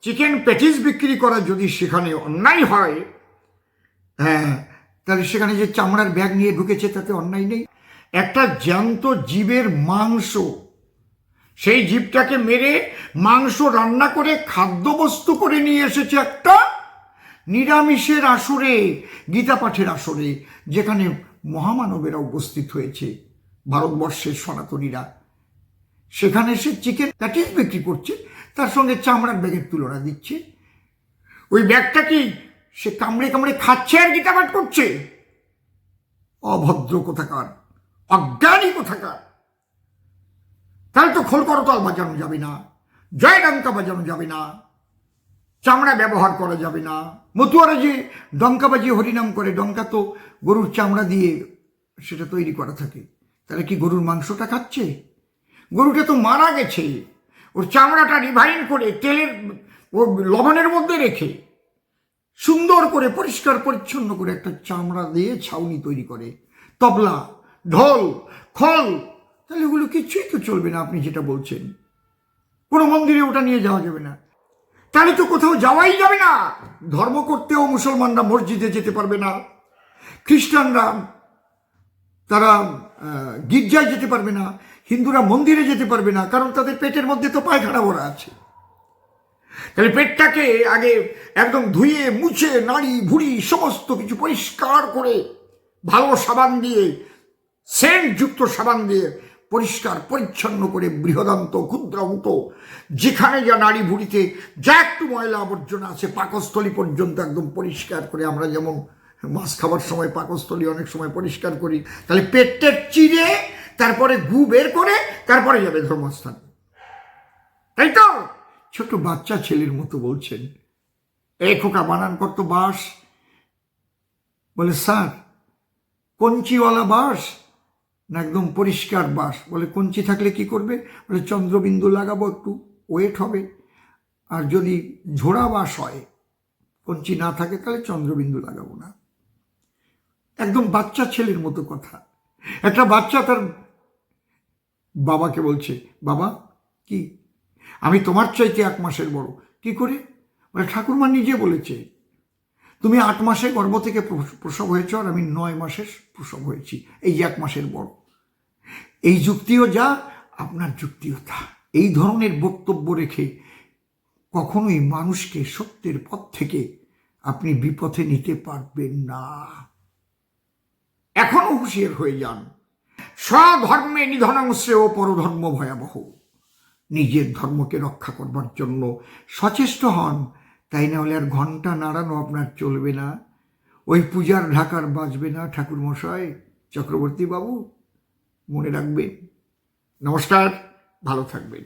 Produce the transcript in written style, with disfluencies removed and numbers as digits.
Chicken patties বিক্রি করা যদি সেখানে অন্যায় হয়, হ্যাঁ, তাহলে সেখানে যে চামড়ার ব্যাগ নিয়ে ঢুকেছে তাতে অন্যায় নেই। একটা জ্যান্ত জীবের মাংস, সেই জীবটাকে মেরে মাংস রান্না করে খাদ্যবস্তু করে নিয়ে এসেছে একটা নিরামিষের আসরে, গীতা পাঠের আসরে, যেখানে মহামানবেরা উপস্থিত হয়েছে, ভারতবর্ষের সনাতনীরা। সেখানে সে চিকেন প্যাটিস বিক্রি করছে, তার সঙ্গে চামড়ার ব্যাগের তুলনা দিচ্ছে। ওই ব্যাগটা কি সে কামড়ে কামড়ে খাচ্ছে আর গীতা পাঠ করছে? অভদ্র কোথাকার, অজ্ঞানী কোথাকার। তাহলে তো খোল করতাল বাজানো যাবে না, জয় ডঙ্কা বাজানো যাবে না, চামড়া ব্যবহার করা যাবে না। মতুয়ারা যে ডঙ্কা বাজিয়ে হরিনাম করে, ডঙ্কা তো গরুর চামড়া দিয়ে সেটা তৈরি করা থাকে। তাহলে কি গরুর মাংসটা খাচ্ছে? গরুটা তো মারা গেছে, ওর চামড়াটা রিভাইন করে তেলের ও লবণের মধ্যে রেখে সুন্দর করে পরিষ্কার পরিচ্ছন্ন করে একটা চামড়া দিয়ে ছাউনি তৈরি করে, তবলা, ঢোল, খোল। তাহলে এগুলো কিছুই তো চলবে না। আপনি যেটা বলছেন, কোনো মন্দিরে ওটা নিয়ে যাওয়া যাবে না। তাহলে তো কোথাও যাওয়াই যাবে না। ধর্ম করতেও মুসলমানরা মসজিদে যেতে পারবে না, খ্রিস্টানরা তারা গির্জায় যেতে পারবে না, হিন্দুরা মন্দিরে যেতে পারবে না, কারণ তাদের পেটের মধ্যে তো পায়খানা ভরা আছে। তাহলে পেটটাকে আগে একদম ধুয়ে মুছে নাড়ি ভুড়ি সমস্ত কিছু পরিষ্কার করে ভালো সাবান দিয়ে, সেন্টযুক্ত সাবান দিয়ে পরিষ্কার পরিচ্ছন্ন করে বৃহদান্ত ক্ষুদ্রান্ত যেখানে যা নাড়ি ভুড়িতে যা একটু ময়লা আবর্জনা আছে পাকস্থলী পর্যন্ত একদম পরিষ্কার করে, আমরা যেমন মাছ খাবার সময় পাকস্থলী অনেক সময় পরিষ্কার করি, তাহলে পেটটা চিরে তারপরে গু বের করে তারপরে যাবে ধর্মস্থান। তাই তো? ছোট বাচ্চা ছেলের মতো বলছেন, এই খোকা বানান কত বাস? বলে স্যার কঞ্চিওয়ালা বাস না একদম পরিষ্কার বাস? বলে কঞ্চি থাকলে কি করবে? বলে চন্দ্রবিন্দু লাগাবো, একটু ওয়েট হবে। আর যদি ঝোড়া বাস হয়, কঞ্চি না থাকে, তাহলে চন্দ্রবিন্দু লাগাবো না। একদম বাচ্চা ছেলের মতো কথা। একটা বাচ্চা তার বাবাকে বলছে, বাবা কি আমি তোমার চাইতে 1 মাসের বড়। কি করে? বলে ঠাকুরমা নিজে বলেছে, তুমি 8 মাসে গর্ভ থেকে প্রসব হয়েছ, আর আমি 9 মাসে প্রসব হয়েছি, এই 1 মাসের বড়। এই যুক্তিও যা, আপনার যুক্তিও তা। এই ধরনের বক্তব্য রেখে কখনোই মানুষকে সত্যের পথ থেকে আপনি বিপথে নিতে পারবেন না। এখনো হুঁশিয়ার হয়ে যান। স্বধর্মে নিধনং শ্রেয় পরধর্ম ভয়াবহ। নিজের ধর্মকে রক্ষা করবার জন্য সচেষ্ট হন, তাই না হলে আর ঘন্টা নাড়ানো আপনার চলবে না, ওই পূজার ঢাকার বাজবে না। ঠাকুর মশাই, চক্রবর্তী বাবু, মনে রাখবেন। নমস্কার, ভালো থাকবেন।